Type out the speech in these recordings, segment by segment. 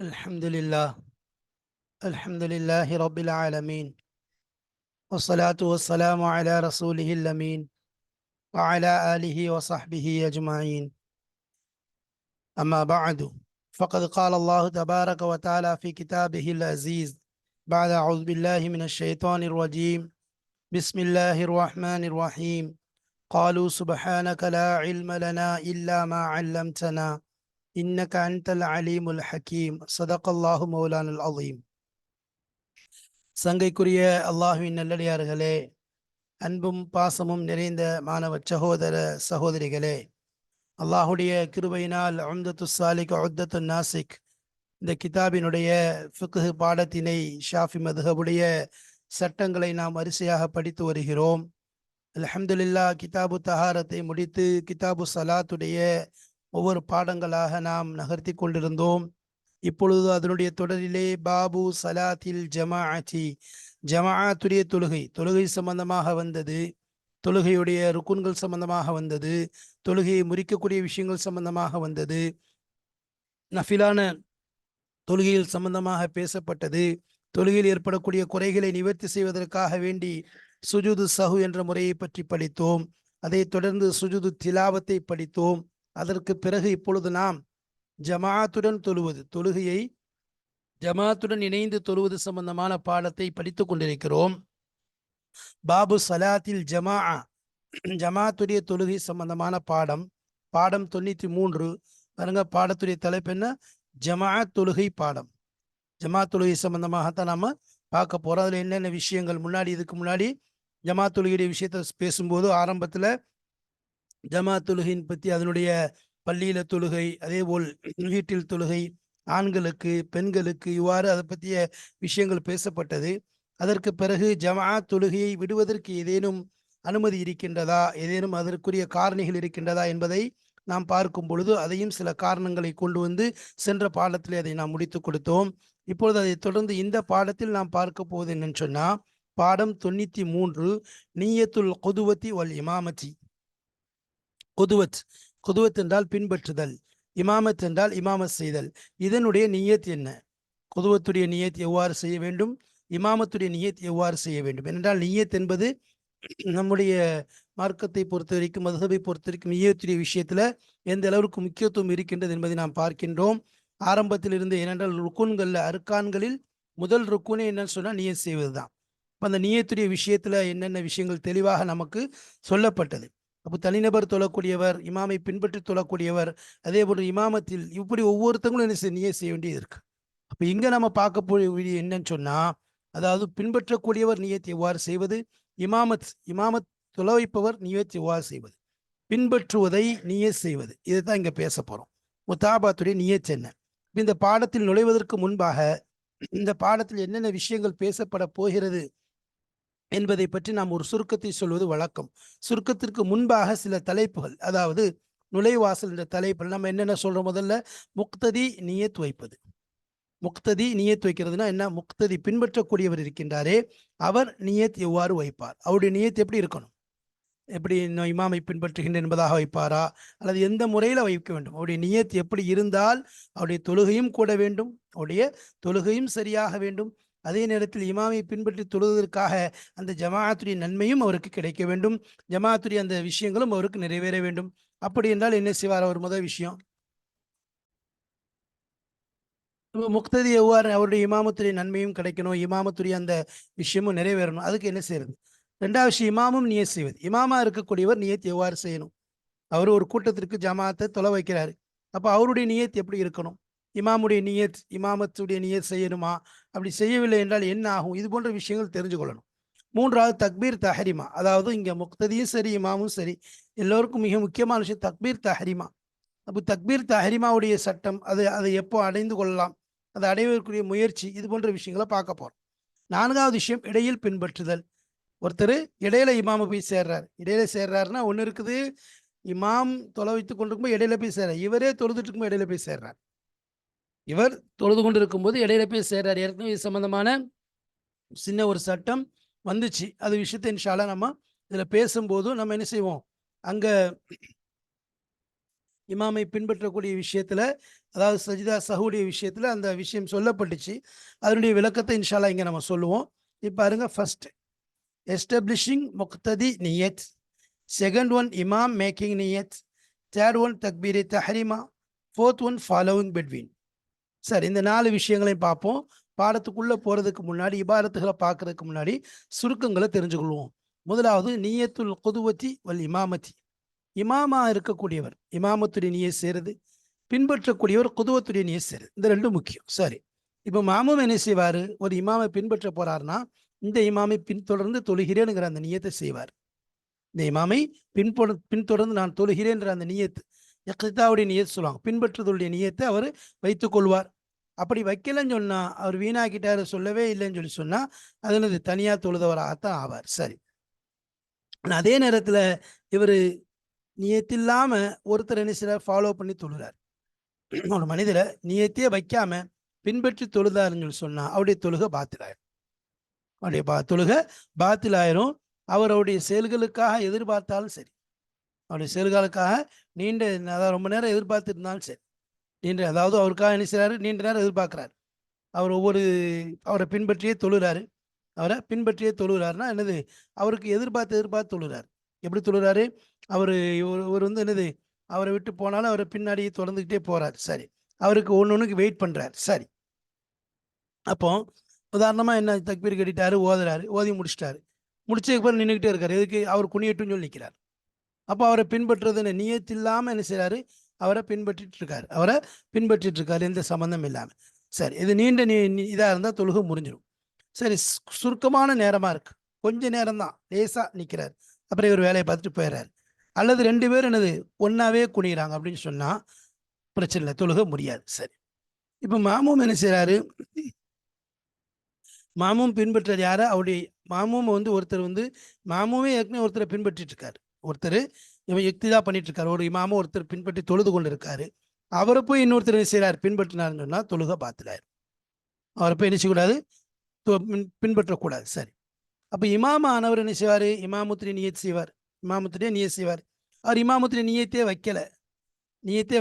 الحمد لله الحمد لله رب العالمين والصلاة والسلام على رسوله الأمين وعلى آله وصحبه أجمعين. أما بعد، فقد قال الله تبارك وتعالى في كتابه العزيز بعد أعوذ بالله من الشيطان الرجيم. بسم الله الرحمن الرحيم. قالوا سبحانك لا علم لنا إلا ما علمتنا إنك أنت العليم الحكيم. صدق الله مولانا العظيم. சங்கைக்குரிய அல்லாஹுவின் நல்லடியார்களே, அன்பும் பாசமும் நிறைந்த மாணவ சகோதர சகோதரிகளே, அல்லாஹுடைய கிருபையினால் உம்தத்து சாலிக் உத்தத்து நாசிக் இந்த கிதாபினுடைய ஃபிக்ஹ் பாடத்தினை ஷாஃபி மதுஹபுடைய சட்டங்களை நாம் வரிசையாக படித்து வருகிறோம். அல்ஹம்துலில்லாஹ், கிதாபு தஹாரத்தை முடித்து கிதாபு சலாத்துடைய ஒவ்வொரு பாடங்களாக நாம் நகர்த்தி கொண்டிருந்தோம். இப்பொழுது அதனுடைய தொடரிலே பாபு சலாத்தில் ஜமாஅத்தி, ஜமாஅத்துடைய தொழுகை சம்பந்தமாக வந்தது, தொழுகையுடைய ருக்குன்கள் சம்பந்தமாக வந்தது, தொழுகையை முறிக்கக்கூடிய விஷயங்கள் சம்பந்தமாக வந்தது, நஃபிலான தொழுகையில் சம்பந்தமாக பேசப்பட்டது, தொழுகையில் ஏற்படக்கூடிய குறைகளை நிவர்த்தி செய்வதற்காக வேண்டி சுஜூது சஹு என்ற முறையை பற்றி படித்தோம். அதைத் தொடர்ந்து சுஜூது திலாவத்தை படித்தோம். அதற்கு பிறகு இப்பொழுது நாம் ஜமாத்துடன் தொழுகையை ஜமாத்துடன் இணைந்து தொழுவது சம்பந்தமான பாடத்தை படித்து கொண்டிருக்கிறோம். பாபு சலாத்தில் ஜமாத்துடைய தொழுகை சம்பந்தமான பாடம் 93. பாருங்க, பாடத்துடைய தலைப்பு என்ன? ஜமாஅத் தொழுகை பாடம். ஜமாத் தொழுகை சம்பந்தமாகத்தான் நாம பார்க்க போறோம். அதுல என்னென்ன விஷயங்கள் இதுக்கு முன்னாடி ஜமாத் தொழுகையுடைய விஷயத்தை பேசும்போது ஆரம்பத்துல ஜமாத் தொழுகையின் பற்றி, அதனுடைய பள்ளியில தொழுகை, அதே போல் வீட்டில் தொழுகை, ஆண்களுக்கு பெண்களுக்கு, இவ்வாறு அதை பற்றிய விஷயங்கள் பேசப்பட்டது. அதற்கு பிறகு ஜமாஅத் தொழுகையை விடுவதற்கு ஏதேனும் அனுமதி இருக்கின்றதா, ஏதேனும் அதற்குரிய காரணிகள் இருக்கின்றதா என்பதை நாம் பார்க்கும் பொழுது அதையும் சில காரணங்களை கொண்டு வந்து சென்ற பாடத்திலே அதை நாம் முடித்து கொடுத்தோம். இப்பொழுது அதை தொடர்ந்து இந்த பாடத்தில் நாம் பார்க்க போவது என்னன்னு சொன்னா, பாடம் 93, நீயத்துல் குதுவத்தி வல் இமாமத்தி. குதுவத் என்றால் பின்பற்றுதல், இமாமத் என்றால் இமாமத் செய்தல். இதனுடைய நியத் என்ன? குதுவத்துடைய நியத் எவ்வாறு செய்ய வேண்டும், இமாமத்துடைய நியத் எவ்வாறு செய்ய வேண்டும் என்றால், நியத் என்பது நம்முடைய மார்க்கத்தை பொறுத்த வரைக்கும், மதுஹபை பொறுத்த வரைக்கும் நியத்துடைய விஷயத்துல எந்த அளவுக்கு முக்கியத்துவம் இருக்கின்றது என்பதை நாம் பார்க்கின்றோம். ஆரம்பத்தில் இருந்து, ஏனென்றால் ருக்குன்கள்ல, அர்கான்களில் முதல் ருக்குனே என்னன்னு சொன்னா நியத் செய்வதுதான். அந்த நியத்துடைய விஷயத்துல என்னென்ன விஷயங்கள் தெளிவாக நமக்கு சொல்லப்பட்டது. அப்போ தனிநபர் தொழக்கூடியவர், இமாமை பின்பற்றி தொழக்கூடியவர், அதே போன்று இமாமத்தில், இப்படி ஒவ்வொருத்தங்களும் என்ன நியத் செய்ய வேண்டியது இருக்கு. அப்போ இங்க நம்ம பார்க்க போய் என்னன்னு சொன்னா, அதாவது பின்பற்றக்கூடியவர் நியத் எவ்வாறு செய்வது, இமாமத் தொழ வைப்பவர் நியத் எவ்வாறு செய்வது, பின்பற்றுவதை நியத் செய்வது, இதைத்தான் இங்க பேச போறோம். முத்தாபாத்துடைய நியத் என்ன? இந்த பாடத்தில் நுழைவதற்கு முன்பாக இந்த பாடத்தில் என்னென்ன விஷயங்கள் பேசப்பட போகிறது என்பதை பற்றி நாம் ஒரு சுருக்கத்தை சொல்வது வழக்கம். சுருக்கத்திற்கு முன்பாக சில தலைப்புகள், அதாவது நுழைவாசல் என்ற தலைப்பில் நம்ம என்னென்ன சொல்றோம்? முதல்ல முக்ததி நியத் வைப்பது. முக்ததி நியத் வைக்கிறதுனா என்ன? முக்ததி பின்பற்றக்கூடியவர் இருக்கின்றாரே, அவர் நியத் எவ்வாறு வைப்பார், அவருடைய நியத் எப்படி இருக்கணும், எப்படி இமாமை பின்பற்றுகின்ற என்பதாக வைப்பாரா, அல்லது எந்த முறையில் வைக்க வேண்டும், அவருடைய நியத் எப்படி இருந்தால் அவருடைய தொழுகையும் கூட வேண்டும், அவருடைய தொழுகையும் சரியாக வேண்டும், அதே நேரத்தில் இமாமை பின்பற்றி தொழுவதற்காக அந்த ஜமாஅத்துடைய நன்மையும் அவருக்கு கிடைக்க வேண்டும், ஜமாஅத்துடைய அந்த விஷயங்களும் அவருக்கு நிறைவேற வேண்டும். அப்படி என்றால் என்ன செய்வார் அவர்? முதல் விஷயம், முக்ததி எவ்வாறு அவருடைய இமாமத்துடைய நன்மையும் கிடைக்கணும், இமாமத்துடைய அந்த விஷயமும் நிறைவேறணும், அதுக்கு என்ன செய்யறது? ரெண்டாவது விஷயம், இமாமும் நியத் செய்வது. இமாமா இருக்கக்கூடியவர் நியத் எவ்வாறு செய்யணும்? அவர் ஒரு கூட்டத்திற்கு ஜமாத்தை தொலை வைக்கிறாரு, அப்போ அவருடைய நியத் எப்படி இருக்கணும்? இமாமுடைய நியத், இமாமத்துடைய நியத் செய்யணுமா? அப்படி செய்யவில்லை என்றால் என்ன ஆகும்? இது போன்ற விஷயங்கள் தெரிஞ்சு கொள்ளணும். மூன்றாவது தக்பீர் தஹரிமா, அதாவது இங்க முக்ததியும் சரி இமாமும் சரி எல்லோருக்கும் மிக முக்கியமான விஷயம் தக்பீர் தஹரிமா. அப்போ தக்பீர் தஹரிமாவுடைய சட்டம், அதை எப்போ அடைந்து கொள்ளலாம், அதை அடைவதற்குரிய முயற்சி, இது போன்ற விஷயங்களை பார்க்க போறோம். நான்காவது விஷயம், இடையில் பின்பற்றுதல். ஒருத்தர் இடையில இமாம போய் சேர்றாருன்னா ஒன்று இருக்குது, இமாம் தொலை வைத்துக் கொண்டிருக்கும்போது இடையில போய் சேர்றார், இவரே தொழுதுட்டு இருக்கும்போது இடையில போய் சேர்றார், இவர் தொழுது கொண்டு இருக்கும்போது இடையில போய் சேர்றார். ஏற்கனவே இது சம்பந்தமான சின்ன ஒரு சட்டம் வந்துச்சு, அது விஷயத்தை இன்ஷா அல்லாஹ் நம்ம இதில் பேசும்போது நம்ம என்ன செய்வோம், அங்கே இமாமை பின்பற்றக்கூடிய விஷயத்துல, அதாவது சஜிதா சஹுடைய விஷயத்துல அந்த விஷயம் சொல்லப்பட்டுச்சு. அதனுடைய விளக்கத்தை இன்ஷா அல்லாஹ் இங்க நம்ம சொல்லுவோம். இப்ப பாருங்க, ஃபர்ஸ்ட் எஸ்டாப்ளிஷிங் முக்ததி நியத், செகண்ட் ஒன் இமாம் மேக்கிங் நியத், தேர்ட் ஒன் தக்பீரி தஹ்ரீமா, ஃபோர்த் ஒன் ஃபாலோவிங் பெட்வீன். சரி, இந்த 4 விஷயங்களையும் பார்ப்போம். பாடத்துக்குள்ள போறதுக்கு முன்னாடி, இபாரத்துகளை பார்க்கறதுக்கு முன்னாடி சுருக்கங்களை தெரிஞ்சுக்கொள்வோம். முதலாவது நியத்துல் குதுவத்தி வல் இமாமத்தி. இமாமா இருக்கக்கூடியவர் இமாமத்துடைய நியத் செய்கிறது, பின்பற்றக்கூடியவர் குதுவத்துடைய நியத் செய்கிறது. இந்த ரெண்டும் முக்கியம். சரி, இப்போ மாமும் என்ன செய்வார்? ஒரு இமாமை பின்பற்ற போறாருன்னா இந்த இமாமை பின்தொடர்ந்து தொழுகிறேனுங்கிற அந்த நியத்தை செய்வார். இந்த இமாமை பின்தொடர்ந்து நான் தொழுகிறேன்ற அந்த நியத்து, இக்திதாவுடைய நியத் சொல்லுவாங்க, பின்பற்றுதலுடைய நியத்தை அவர் வைத்துக் கொள்வார். அப்படி வைக்கலன்னு சொன்னா, அவர் வீணாக்கிட்டாரு, சொல்லவே இல்லைன்னு சொல்லி சொன்னா அது தனியா தொழுதவராகத்தான் ஆவார். சரி, அதே நேரத்துல இவர் நியத்தில்லாம ஒருத்தர் என்ன செய்றார்? ஃபாலோ பண்ணி தொழுகிறார். ஒரு மனிதரை நியத்தையே வைக்காம பின்பற்றி தொழுதாருன்னு சொல்லி சொன்னா அவருடைய தொழுகை பாத்திலாயிரும். அவருடைய தொழுகை பாத்திலாயிரும். அவருடைய செயல்களுக்காக எதிர்பார்த்தாலும் சரி, அவருடைய செயல்களுக்காக நீண்ட, அதாவது ரொம்ப நேரம் எதிர்பார்த்து இருந்தாலும் சரி, அதாவது அவருக்காக என்ன செய்றாரு? நீண்ட நேரம் எதிர்பார்க்கிறார். அவர் அவரை பின்பற்றியே தொழுகிறாரு. அவரை பின்பற்றியே தொழுகிறாருன்னா என்னது? அவருக்கு எதிர்பார்த்து தொழுகிறார். எப்படி தொழுகிறாரு? அவர் என்னது, அவரை விட்டு போனாலும் அவரை பின்னாடியே தொடர்ந்துக்கிட்டே போறார். சரி, அவருக்கு ஒன்றுக்கு வெயிட் பண்றாரு. சரி, அப்போ உதாரணமா என்ன, தக்பீர் கட்டிட்டாரு, ஓதுறாரு, ஓதி முடிச்சிட்டாரு. முடிச்சதுக்கு பிறகு நின்றுக்கிட்டே இருக்காரு. எதுக்கு? அவர் குனியட்டும்னு சொல்லி நிற்கிறார். அப்போ அவரை பின்பற்றுறது நியத்து இல்லாமல் என்ன செய்றாரு? அவரை பின்பற்றிட்டு இருக்காரு, எந்த சம்மந்தம் இல்லாமல். சரி, இது நீண்ட இதாக இருந்தால் தொழுகை முடிஞ்சிடும். சரி, சுருக்கமான நேரமா இருக்கு, கொஞ்ச நேரம் தான், லேசா நிற்கிறார், அப்புறம் இவர் வேலையை பார்த்துட்டு போயிடுறாரு. அல்லது 2 பேரும் என்னது ஒன்னாவே குனிகிறாங்க அப்படின்னு சொன்னா பிரச்சனை இல்லை, தொழுகை முடியாது. சரி, இப்போ மாமூம் என்ன செய்றாரு? மாமூம் பின்பற்றது யாரை? அவருடைய மாமூம் ஒருத்தர் மாமூமே ஏற்கனவே ஒருத்தரை பின்பற்றிட்டு இருக்காரு. ஒருத்தர் இவன் இக்திதா பண்ணிட்டு இருக்காரு, ஒரு இமாமும் ஒருத்தர் பின்பற்றி தொழுது கொண்டு இருக்காரு. அவரை போய் இன்னொருத்தர் என்ன செய்றாரு? பின்பற்றினாருன்னு சொன்னா தொழுகை பாத்திலாயிரும். அவரை போய் என்ன செய்யக்கூடாது? பின்பற்றக்கூடாது. சரி, அப்போ இமாமானவர் என்ன செய்வார்? இமாமுத்திரி நியத் செய்வார். அவர் இமாமுத்திரி நியத்தே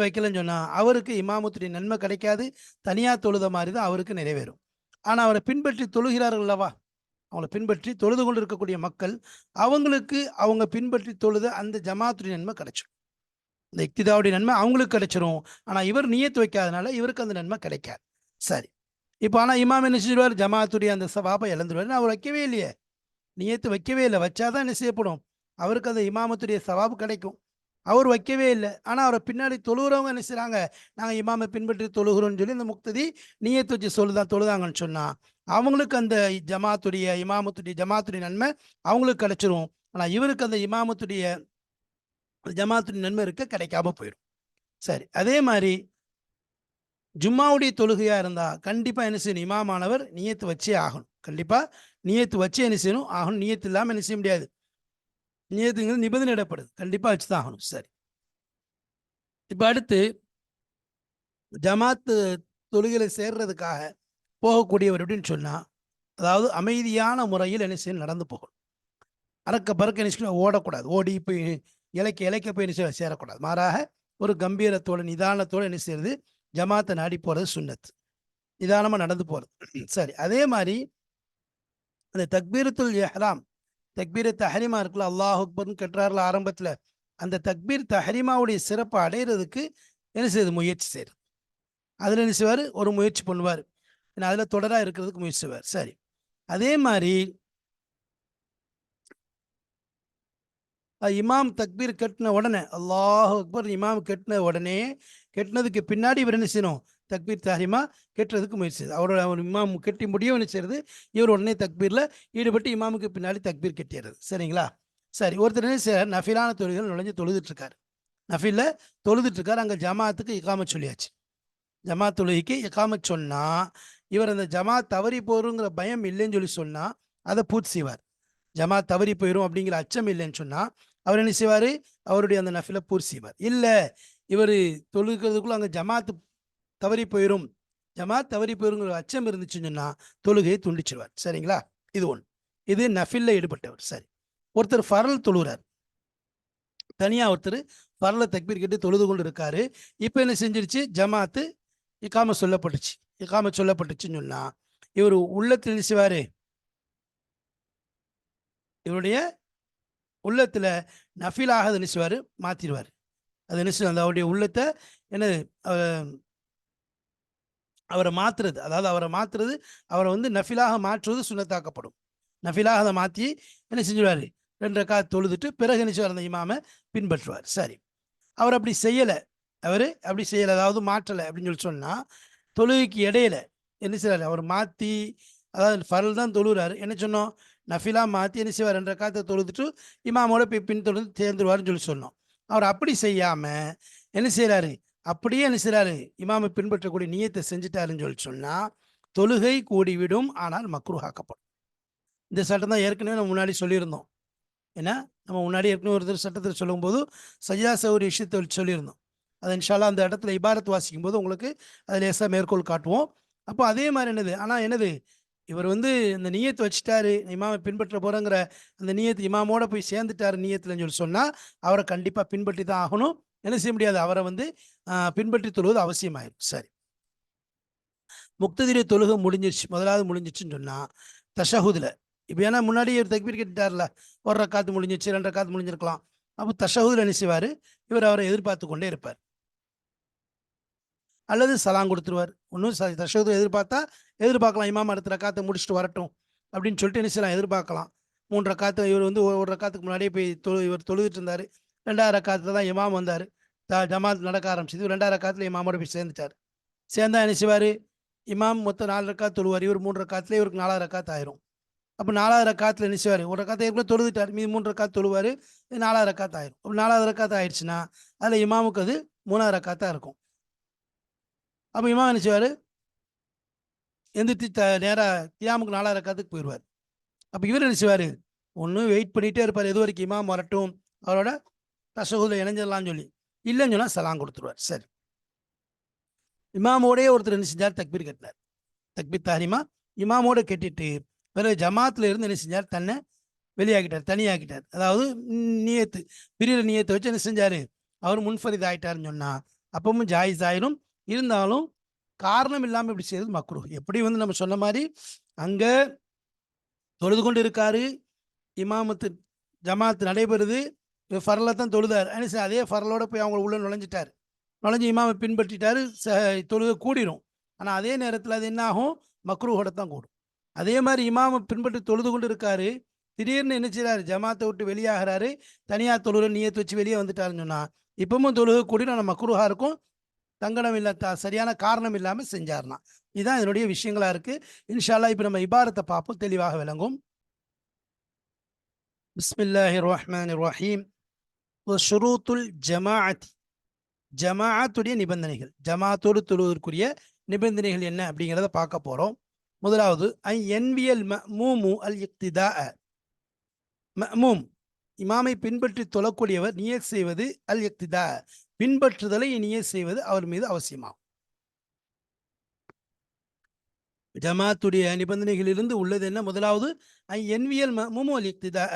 வைக்கலன்னு சொன்னா அவருக்கு இமாமுத்திரி நன்மை கிடைக்காது. தனியா தொழுத மாதிரி தான் அவருக்கு நிறைவேறும். ஆனா அவரை பின்பற்றி தொழுகிறார்கள் அல்லவா, அவங்களை பின்பற்றி தொழுது கொண்டு இருக்கக்கூடிய மக்கள், அவங்களுக்கு அவங்க பின்பற்றி தொழுத அந்த ஜமாத்துடைய நன்மை கிடைச்சிடும். இந்த இக்திதாவுடைய நன்மை அவங்களுக்கு கிடைச்சிரும். ஆனா இவர் நியத்து வைக்காதனால இவருக்கு அந்த நன்மை கிடைக்காது. சரி, இப்போ ஆனால் இமாம் என்ன செஞ்சிருவார்? ஜமாத்துடைய அந்த சவாபை இழந்துருவார். அவர் வைக்கவே இல்லையே, நியத்து வைக்கவே இல்லை. வச்சாதான் என்ன செய்யப்படும்? அவருக்கு அந்த இமாமத்துடைய சவாபு கிடைக்கும். அவர் வைக்கவே இல்லை. ஆனால் அவரை பின்னாடி தொழுகிறவங்க என்ன செய்கிறாங்க? நாங்கள் இமாமை பின்பற்றி தொழுகிறோம்னு சொல்லி இந்த முக்ததி நியத்து வச்சு தொழுதாங்கன்னு சொன்னால் அவங்களுக்கு அந்த ஜமாத்துடைய நன்மை அவங்களுக்கு கிடைச்சிரும். ஆனால் இவருக்கு அந்த ஜமாத்துடைய நன்மை கிடைக்காம போயிடும். சரி, அதே மாதிரி ஜும்மாவுடைய தொழுகையா இருந்தா கண்டிப்பா என்ன செய்யணும்? இமாமானவர் நியத்து வச்சே ஆகணும். கண்டிப்பா நியத்து வச்சு என்ன செய்யணும்? ஆகணும். நியத்து இல்லாம என்ன செய்ய முடியாது. நியத்துங்கிறது நிபந்தனை இடப்படுது, கண்டிப்பா வச்சுதான் ஆகணும். சரி, இப்ப அடுத்து ஜமாத்து தொழுகையில சேர்றதுக்காக போகக்கூடியவர் அப்படின்னு சொன்னா, அதாவது அமைதியான முறையில் என்ன செய்யணும்? நடந்து போகணும். அறக்க பறக்க என்ன செய்யணும்? ஓடக்கூடாது. ஓடி போய் இலைக்க போய் என்ன செய்ய சேரக்கூடாது. மாறாக ஒரு கம்பீரத்தோட நிதானத்தோடு என்ன செய்யறது? ஜமாத்தை நாடி போறது சுன்னத். நிதானமா நடந்து போறது. சரி, அதே மாதிரி அந்த தக்பீரத்துல் இஹ்ராம், தக்பீர் தஹ்ரீமா இருக்குல்ல, அல்லாஹ் அக்பர்னு கட்டுறாருல ஆரம்பத்துல, அந்த தக்பீர் தஹ்ரீமாவுடைய சிறப்பை அடையிறதுக்கு என்ன செய்யுது? முயற்சி செய்யுது. அதுல என்ன செய்வார்? ஒரு முயற்சி பண்ணுவார், ஏன்னா அதுல தொடரா இருக்கிறதுக்கு முயற்சி செய்வார். சரி, அதே மாதிரி இமாம் தக்பீர் கட்டின உடனே அல்லாஹ் அக்பர் இமாம் கெட்டினதுக்கு பின்னாடி இவர் என்ன செய்யணும்? தக்பீர் தஹ்ரீமா கெட்டுறதுக்கு முயற்சி. அவர் இமாம் கெட்டி முடியும் என்ன செய்யறது? இவர் உடனே தக்பீர்ல ஈடுபட்டு இமாமுக்கு பின்னாடி தக்பீர் கெட்டிடுறது. சரிங்களா? சரி, ஒருத்தர் என்ன செய்ய நஃபிலான தொழுகைகள் நுழைஞ்சு தொழுதுட்டு இருக்காரு. நஃபில்ல தொழுதுட்டு இருக்காரு. அங்கே ஜமாத்துக்கு இகாமத் சொல்லியாச்சு. ஜமாத் தொழுகைக்கு இகாமத் சொன்னா இவர் அந்த ஜமாத் தவறி போருங்கிற பயம் இல்லைன்னு சொல்லி சொன்னா அதை பூர்த்தி செய்வார். ஜமாத் தவறி போயிடும் அப்படிங்கிற அச்சம் இல்லைன்னு சொன்னா அவர் என்ன செய்வார்? அவருடைய அந்த நஃபிலை பூர்த்தி செய்வார். இல்லை, இவர் தொழுகிறதுக்குள்ள அங்கே ஜமாத் தவறி போயிருங்கிற அச்சம் இருந்துச்சுன்னு சொன்னா தொழுகையை துண்டிச்சிருவார். சரிங்களா? இது ஒன்று. இது நஃபில்ல ஈடுபட்டவர். சரி, ஒருத்தர் ஃபரல் தொழுகிறார், தனியா ஒருத்தர் பரல தக்பீர் கேட்டு தொழுது கொண்டு இருக்காரு. இப்போ என்ன செஞ்சிருச்சு, ஜமாத்து இக்காம சொல்லப்பட்டுச்சு. இக்காம சொல்லப்பட்டுச்சுன்னு சொன்னா இவர் உள்ளத்தில் என்ன செய்வாரு, இவருடைய உள்ளத்துல நஃபிலாக என்ன செய்வாரு, மாத்திடுவார். அது என்ன செய்யும், அந்த அவருடைய உள்ளத்தை என்னது, அவரை மாத்துறது, அதாவது அவரை மாத்துறது, அவரை வந்து நஃபிலாக மாற்றுவது சுன்னத்தாக்கப்படும். நஃபிலாக அதை மாற்றி என்ன செஞ்சுருவார், 2 ரக்காத் தொழுதுட்டு பிறகு என்ன செய்வார், அந்த இமாமை பின்பற்றுவார். சரி, அவர் அப்படி செய்யலை, அவர் அப்படி செய்யலை, அதாவது மாற்றலை அப்படின்னு சொல்லி சொன்னால், தொழுகைக்கு இடையில என்ன செய்வார், அவர் மாற்றி, அதாவது ஃபரல் தான் தொழுகிறாரு, என்ன சொன்னோம், நஃபிலா மாற்றி என்ன செய்வார், 2 ரக்காத்தை தொழுதுட்டு இமாமோட போய் பின்தொடர்ந்து சேர்ந்துருவாருன்னு சொல்லி சொன்னோம். அவர் அப்படி செய்யாமல் என்ன செய்கிறாரு, அப்படியே என்ன செய்கிறாரு, இமாமை பின்பற்றக்கூடிய நியத்தை செஞ்சுட்டாருன்னு சொல்லி சொன்னால் தொழுகை கூடிவிடும், ஆனால் மக்ரூஹாக்கப்படும். இந்த சட்டம் தான் ஏற்கனவே நம்ம முன்னாடி சொல்லியிருந்தோம். ஏன்னா நம்ம முன்னாடி ஏற்கனவே ஒரு சட்டத்தில் சொல்லும்போது சஜிதா சௌரி விஷயத்தை சொல்லியிருந்தோம். அது இன்ஷால்லா அந்த இடத்துல இபாரத் வாசிக்கும் போது உங்களுக்கு அதில் லேசாக மேற்கோள் காட்டுவோம். அப்போ அதே மாதிரி என்னது, ஆனால் என்னது, இவர் வந்து இந்த நியத்தை வச்சுட்டாரு, இமாமை பின்பற்ற போகிறங்கிற அந்த நியத்து இமாமோட போய் சேர்ந்துட்டாரு நியத்துலன்னு சொல்லி சொன்னால் அவரை கண்டிப்பாக பின்பற்றி தான் ஆகணும். என்ன செய்ய முடியாது, அவரை வந்து பின்பற்றி தொழுவது அவசியமாயிடும். சரி, முக்ததிரிய தொழுகை முடிஞ்சிருச்சு, முதலாவது முடிஞ்சிச்சுன்னு சொன்னால் தஷஹுதில் இப்போ, ஏன்னா முன்னாடியே ஒரு தக்பீர் கேட்டுட்டார்ல, 1 ரக்காத்து முடிஞ்சிச்சு, 2 ரக்காத்து முடிஞ்சிருக்கலாம். அப்போ தஷஹுதில் என்ன செய்வார், இவர் அவரை எதிர்பார்த்து கொண்டே இருப்பார், அல்லது சலாம் கொடுத்துருவார். ஒன்றும் தஷஹுதில் எதிர்பார்க்கலாம், இமாம் அடுத்த ரக்காத்தை முடிச்சுட்டு வரட்டும் அப்படின்னு சொல்லிட்டு என்ன செய்யலாம், எதிர்பார்க்கலாம். 3 ரக்காத்து இவர் வந்து 1 ரக்காத்துக்கு முன்னாடியே போய் இவர் தொழுதுட்டு இருந்தார். 2வது ரக்காத்தில் தான் இமாம் வந்தார், ஜமாத் நடக்க ஆரம்பிச்சது. 2வது ரக்காத்தில் இமாமோட போய் சேர்ந்துட்டார். சேர்ந்தா என்ன செய்வார், இமாம் மொத்தம் 4 ரக்காத் தொழுவார், இவர் 3 ரக்காத்துல இவருக்கு 4வது ரக்காத்து ஆயிரும். அப்போ 4வது ரக்காத்தில் என்ன செய்வார், 1 ரக்காத்தை ஏற்கனவே தொழுதுட்டார், மீது 3 ரக்காத்து தொழுவார், 4வது ரக்காத்து ஆயிரும். அப்போ 4வது ரக்காத்து ஆயிடுச்சுன்னா அதில் இமாமுக்கு அது 3வது ரக்காத்தாக இருக்கும். அப்போ இமாம் என்ன செய்வார், எந்திரிச்சு நேராக கியாமுக்கு 4வது ரக்காத்துக்கு போயிடுவார். அப்போ இவர் என்ன செய்வார், ஒன்று வெயிட் பண்ணிகிட்டே இருப்பார், எது வரைக்கும் இமாம் வரட்டும், அவரோட தஷஹுதில் இணைஞ்சிடலாம்னு சொல்லி. இல்லைன்னு சொன்னால் சலாம் கொடுத்துருவார். சரி, இமாமோடே ஒருத்தர் என்ன செஞ்சார், தக்பீர் கட்டினார், தக்பீர் தாரிமா இமாமோட கட்டிட்டு பிறகு ஜமாத்தில் இருந்து என்ன செஞ்சார், தன்னை வெளியாகிட்டார், தனியாகிட்டார். அதாவது நியத்து பிரிகிற நியத்தை வச்சு என்ன செஞ்சார், அவர் முன்ஃபரித் ஆகிட்டாருன்னு சொன்னால் அப்பவும் ஜாயிஸ் ஆயிரும். இருந்தாலும் காரணம் இல்லாமல் இப்படி செய்யறது மக்ரூஹ். எப்படி வந்து நம்ம சொன்ன மாதிரி அங்கே தொழுது கொண்டு இருக்காரு, இமாமத்து ஜமாத்து நடைபெறுது, ஃபரலை தான் தொழுதார், அதே ஃபரலோட போய் அவங்க உள்ள நுழைஞ்சிட்டார், நுழைஞ்சு இமாமை பின்பற்றிட்டாரு, தொழுகை கூடிரும். ஆனால் அதே நேரத்தில் அது என்ன ஆகும், மக்ரூஹோட தான் கூடும். அதே மாதிரி இமாமை பின்பற்றி தொழுது கொண்டு இருக்காரு, திடீர்னு என்ன செய்கிறாரு, ஜமாத்தை விட்டு வெளியாகிறாரு, தனியார் தொழுகை நியத்து வச்சு வெளியே வந்துட்டாருன்னு சொன்னால் இப்பவும் தொழுகை கூடி நம்ம மக்ரூஹா இருக்கும், தங்கடம் இல்லை, சரியான காரணம் இல்லாமல் செஞ்சார்னா. இதுதான் இதனுடைய விஷயங்களாக இருக்குது. இன்ஷா அல்லாஹ் இப்போ நம்ம இபாரத்தை பார்ப்போம், தெளிவாக விளங்கும். பிஸ்மில்லாஹிர் ரஹ்மானிர் ரஹீம். ஷுரூத்துல் ஜமாஅத், ஜமாஅத்துடைய நிபந்தனைகள், ஜமாத்தோடு தொழுவதற்குரிய நிபந்தனைகள் என்ன அப்படிங்கிறத பார்க்க போகிறோம். முதலாவது ஐ என்வியல் மஅமூமு அல் இக்திதா. மஅமூம் இமாமை பின்பற்றி தொழக்கூடியவர் நியத் செய்வது, அல் இக்திதா பின்பற்றுதலை நியத் செய்வது அவர் மீது அவசியமாகும். ஜமாத்துடைய நிபந்தனைகளிலிருந்து உள்ளது என்ன, முதலாவது ஐ என்வியல் மஅமூமு அல் இக்திதா,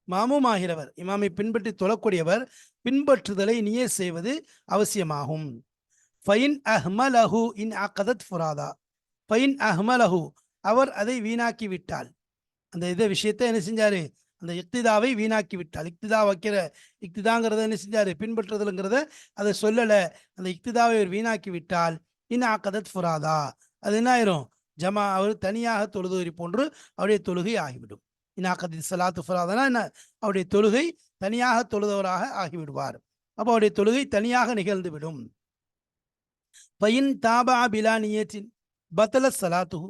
மாமூம் ஆகிறவர் இமாமை பின்பற்றி தொழக்கூடியவர் பின்பற்றுதலை நியத் செய்வது அவசியமாகும். ஃபைன் அஹ்மலஹு இன் அகதத் ஃபுராதா, ஃபைன் அஹ்மலஹு அவர் அதை வீணாக்கி விட்டால், அந்த இதை விஷயத்தை என்ன செஞ்சாரு, அந்த இக்திதாவை வீணாக்கி விட்டால், இக்திதா வைக்கிற இக்திதாங்கிறத என்ன செஞ்சாரு, பின்பற்றுதலுங்கிறத அதை சொல்லலை, அந்த இக்திதாவை அவர் வீணாக்கி விட்டால் இன் அகதத் ஃபுராதா, அது என்ன ஆயிரும், அவர் தனியாக தொழுதுவரி போன்று அவருடைய தொழுகை ஆகிவிடும். இன் அகதத் ஸலாத்து ஃபுராதானா என்ன, அவருடைய தொழுகை தனியாக தொழுதவராக ஆகிவிடுவார். அப்போ அவருடைய தொழுகை தனியாக நிகழ்ந்து விடும். பயின் தாபா பிலா நியத்தின் பத்தல சலாத்துஹு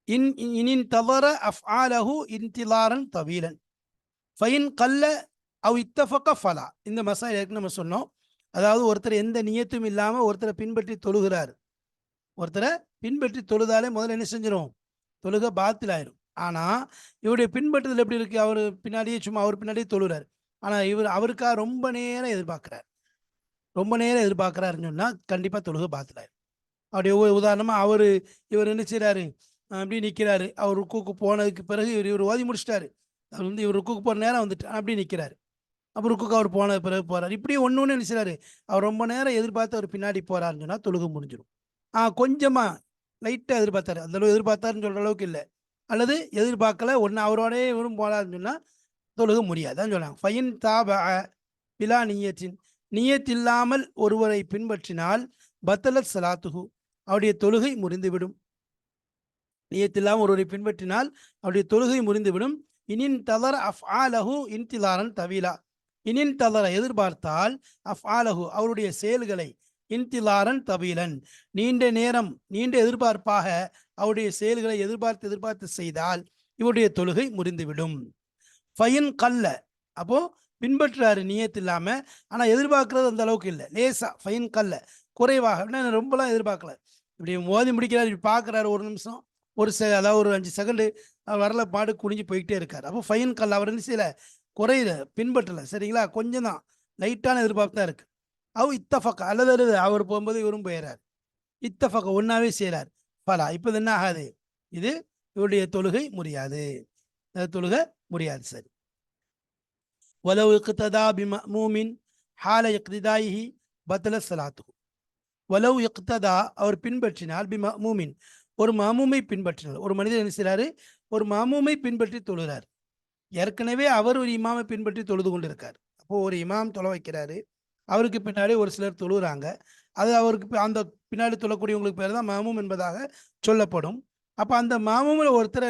இன் தவற அஃஆலஹு இன்திலாரன் தவீலன் ஃபயின் கல்ல அவ் இத்தஃபக ஃபலா. இந்த மசாலா ஏற்கனவே நம்ம சொன்னோம். அதாவது ஒருத்தர் எந்த நியத்தும் இல்லாமல் ஒருத்தரை பின்பற்றி தொழுகிறார், ஒருத்தரை பின்பற்றி தொழுதாலே முதல்ல என்ன செஞ்சிடும், தொழுகை பாத்திலாயிரும். ஆனால் இவருடைய பின்பற்றுதல் எப்படி இருக்குது, அவர் பின்னாடியே சும்மா அவர் பின்னாடியே தொழுகிறார், ஆனால் அவருக்காக ரொம்ப நேரம் எதிர்பார்க்குறார், ரொம்ப நேரம் எதிர்பார்க்குறாருன்னு சொன்னால் கண்டிப்பாக தொழுகை பாத்திலாயிரும். அவருடைய உதாரணமாக இவர் என்ன செய்கிறாரு, அப்படி நிற்கிறாரு, அவர் ருக்குக்கு போனதுக்கு பிறகு இவர் ஓதி முடிச்சிட்டாரு, அவர் வந்து இவர் ருக்குக்கு போகிற நேரம் வந்துட்டு அப்படி நிற்கிறாரு. அப்புறம் ருக்குக்கு அவர் போன பிறகு போறாரு. இப்படி ஒன்று ஒன்று என்ன செய்றாரு, அவர் ரொம்ப நேரம் எதிர்பார்த்து அவர் பின்னாடி போறாருன்னு சொன்னா தொழுகை முடிஞ்சிடும். கொஞ்சமா லைட்டாக எதிர்பார்த்தாரு, அந்த அளவு எதிர்பார்த்தாருன்னு சொல்ற அளவுக்கு இல்லை, அல்லது எதிர்பார்க்கல ஒன்று அவரோடய இவரும் போலாருன்னு சொன்னா தொழுக முடியாது தான் சொல்றாங்க. ஃபைன் தாப பிலா நியத்தின், நியத் இல்லாமல் ஒருவரை பின்பற்றினால் பத்தலத் சலாத்துஹு, அவருடைய தொழுகை முறிந்துவிடும். நியத் இல்லாமல் ஒருவரை பின்பற்றினால் அவருடைய தொழுகை முறிந்துவிடும். இனின் தளர அஃப் ஆலஹு இன்திலாரன் தவீலா, இனின் தளர எதிர்பார்த்தால் அஃப் ஆலஹு அவருடைய செயல்களை, இன்திலாரன் தவீலன் நீண்ட நேரம் நீண்ட எதிர்பார்ப்பாக அவருடைய செயல்களை எதிர்பார்த்து எதிர்பார்த்து செய்தால் இவருடைய தொழுகை முறிந்துவிடும். ஃபைன் கல்ல, அப்போ பின்பற்றுறாரு நியத் இல்லாம, ஆனா எதிர்பார்க்கறது அந்த அளவுக்கு இல்லை, லேசா ஃபைன் கல்ல குறைவாக, ரொம்பலாம் எதிர்பார்க்கல, இப்படி மோதி முடிக்கிறாரு, இப்படி பார்க்குறாரு, ஒரு நிமிஷம் அதாவது ஒரு 5 செகண்டு வரல, பாடு குனிஞ்சு போய்கிட்டே இருக்கார். அப்போ ஃபைன் கல்ல அவர் என்ன செய்யல, குறையில பின்பற்றலை, சரிங்களா, கொஞ்சம் தான் லைட்டான எதிர்பார்ப்பு தான் இருக்கு. இத்தஃபக்க அல்லது அவர் போகும்போது இவரும் போயிடுறார், இத்தஃபக்க ஒன்றாவே செய்கிறார், பலா இப்போ இது என்ன ஆகாது, இது இவருடைய தொழுகை முடியாது, தொழுகை முடியாது. சரி, வலவு இக்ததா பிமூமின் ஹால இக்திதாயிஹி பத்ல ஸலாத்துஹு, வலவு இக்ததா அவர் பின்பற்றினால் பிமூமின் ஒரு மாமூமை பின்பற்றினார். ஒரு மனிதர் என்ன செய்கிறாரு, ஒரு மாமூமை பின்பற்றி தொழுகிறார். ஏற்கனவே அவர் ஒரு இமாமை பின்பற்றி தொழுது கொண்டு இருக்கார். அப்போ ஒரு இமாம் தொலை வைக்கிறாரு, அவருக்கு பின்னாடி ஒரு சிலர் தொழுகிறாங்க. அது அவருக்கு அந்த பின்னாடி தொழக்கூடியவங்களுக்கு பேர் தான் மாமூம் என்பதாக சொல்லப்படும். அப்போ அந்த மாமூமில் ஒருத்தர்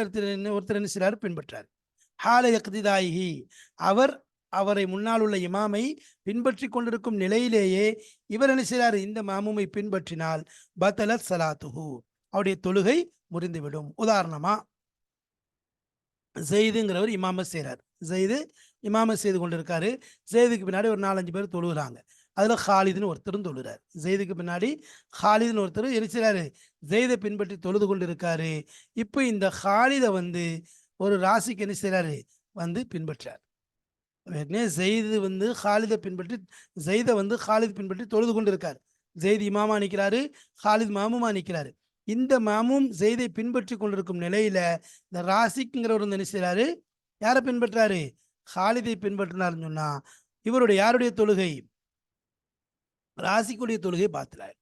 என்ன செய்கிறார், பின்பற்றார். ஹால யக்திதாயிஹி அவரை முன்னால் உள்ள இமாமை பின்பற்றி கொண்டிருக்கும் நிலையிலேயே இவர் என்ன செய்கிறார், இந்த மாமூமை பின்பற்றினால் பத்தலத் சலாத்துஹு அவருடைய தொழுகை முறிந்துவிடும். உதாரணமா ஜெயிதுங்கிறவர் இமாமத் செய்கிறார், ஜெயிது இமாமத் செய்து கொண்டிருக்காரு, ஜெயிதுக்கு பின்னாடி ஒரு 4-5 பேர் தொழுகிறாங்க. அதில் ஹாலிதுன்னு ஒருத்தரும் தொழுகிறார். ஜெயிதுக்கு பின்னாடி ஹாலிதுன்னு ஒருத்தர் என்ன செய்கிறாரு, ஜெயிதை பின்பற்றி தொழுது கொண்டு இருக்காரு. இப்போ இந்த ஹாலிதை ஒரு ராசிக்கு என்ன செய்கிறாரு, பின்பற்றார். ஜெயிது ஹாலிதை பின்பற்றி ஹாலித் பின்பற்றி தொழுது கொண்டு இருக்கார். ஜெயித் இமாமா நிற்கிறாரு, ஹாலித் மாமுமா நிற்கிறாரு. இந்த மாமும் ஜெயிதை பின்பற்றி கொண்டிருக்கும் நிலையில இந்த ராசிக்குங்கிறவர் என்ன செய்கிறாரு, யாரை பின்பற்றாரு, ஹாலிதை பின்பற்றினார்னு சொன்னா இவருடைய யாருடைய தொழுகை, ராசிக்குடைய தொழுகை பாத்திலாய்.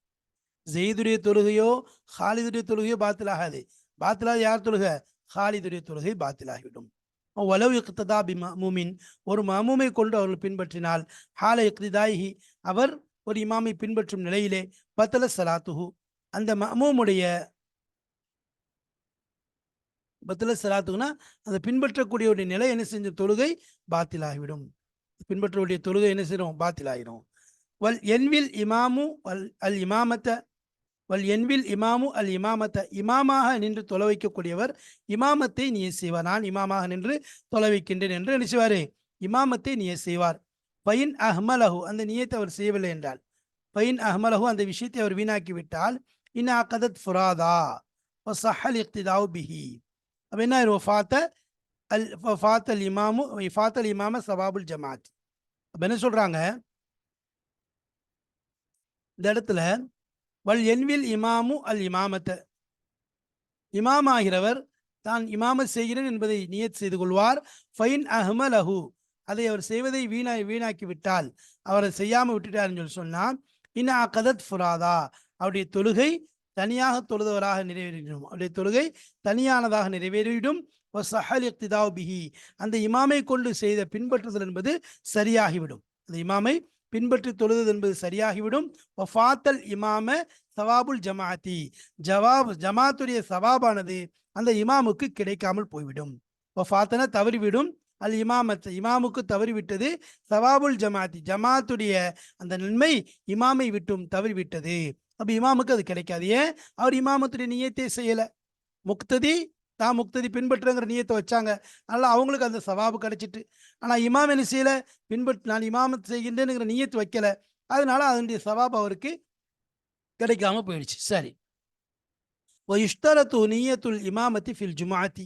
ஜெயிதுடைய தொழுகையோ ஹாலிதுடைய தொழுகையோ பாத்திலாகாது. பாத்திலாக யார் தொழுகை, ஹாலிதுடைய தொழுகை பாத்திலாகிவிடும். வலவு இக்ததா பிமூமின் ஒரு மாமூமை கொண்டு அவர்கள் பின்பற்றினால் ஹால இக்திதாயிஹி அவர் ஒரு இமாமை பின்பற்றும் நிலையிலே பத்தல சலாத்துஹு அந்த மஅமூமுடைய பத்தல சலாத்துனா அந்த பின்பற்றக்கூடியவருடைய நிலை என்ன செஞ்ச தொழுகை பாத்திலாகிவிடும். பின்பற்றக்கூடிய தொழுகை என்ன செய்யும், பாத்திலாகிடும். வல் என்வில் இமாமு அல் இமாமத்த வல் என்வில் இமாமு அல் இமாமத்த இமாமாக நின்று தொலை வைக்கக்கூடியவர் இமாமத்தை நீ செய்வார். நான் இமாமாக நின்று தொலை வைக்கின்றேன் என்று என்ன செய்வார், இமாமத்தை நீ செய்வார். பயின் அஹ்மலஹு அந்த நியத்தை அவர் செய்யவில்லை என்றால், பயின் அஹ்மலஹு அந்த விஷயத்தை அவர் வீணாக்கி விட்டால், இன் அகதத் ஃபுராதா வஸஹல் இக்திதாவு பிஹி அப்ப என்ன ஃபாத்தல் இமாமு ஃபாத்தல் இமாம சவாபுல் ஜமாத். அப்ப என்ன சொல்றாங்க இந்த இடத்துல, வல் என்வில் இமாமு அல் இமாமத்த இமாமாகிறவர் தான் இமாமத் செய்கிறேன் என்பதை நியத் செய்து கொள்வார். ஃபைன் அஹ்மலஹு அதை அவர் செய்வதை வீணாக்கி விட்டால், அவரை செய்யாமல் விட்டுட்டாருன்னு சொல்லி சொன்னால், இன் அகதத் ஃபுராதா அவருடைய தொழுகை தனியாக தொழுதவராக நிறைவேறிவிடும், அவருடைய தொழுகை தனியானதாக நிறைவேறிவிடும். வஸஹல் இக்திதாவு பிஹி அந்த இமாமை கொண்டு செய்த பின்பற்றுதல் என்பது சரியாகிவிடும், அந்த இமாமை பின்பற்றி தொழுது என்பது சரியாகிவிடும். வஃபாத்தல் இமாம சவாபுல் ஜமாத்தி ஜமாத்துடைய சவாபானது அந்த இமாமுக்கு கிடைக்காமல் போய்விடும். வஃபாத்தன தவறிவிடும், அல் இமாமத் இமாமுக்கு தவறிவிட்டது, சவாபுல் ஜமாத்தி ஜமாத்துடைய அந்த நன்மை இமாமை விட்டும் தவறிவிட்டது. அப்ப இமாமுக்கு அது கிடைக்காது. ஏன், அவர் இமாமத்துடைய நியத்தை செய்யல, முக்ததி பின்பற்றுங்கிற நியத்தை வச்சாங்க, அதனால அவங்களுக்கு அந்த சவாபு கிடைச்சிட்டு. ஆனா இமாம் என்ன செய்யல, நான் இமாமத் செய்கின்றேனுங்கிற நியத்து வைக்கல, அதனால அதனுடைய சவாபு அவருக்கு கிடைக்காம போயிடுச்சு. சரி, இஷ்தரத்து நியத்துல் இமாமத்தி ஃபில் ஜுமாத்தி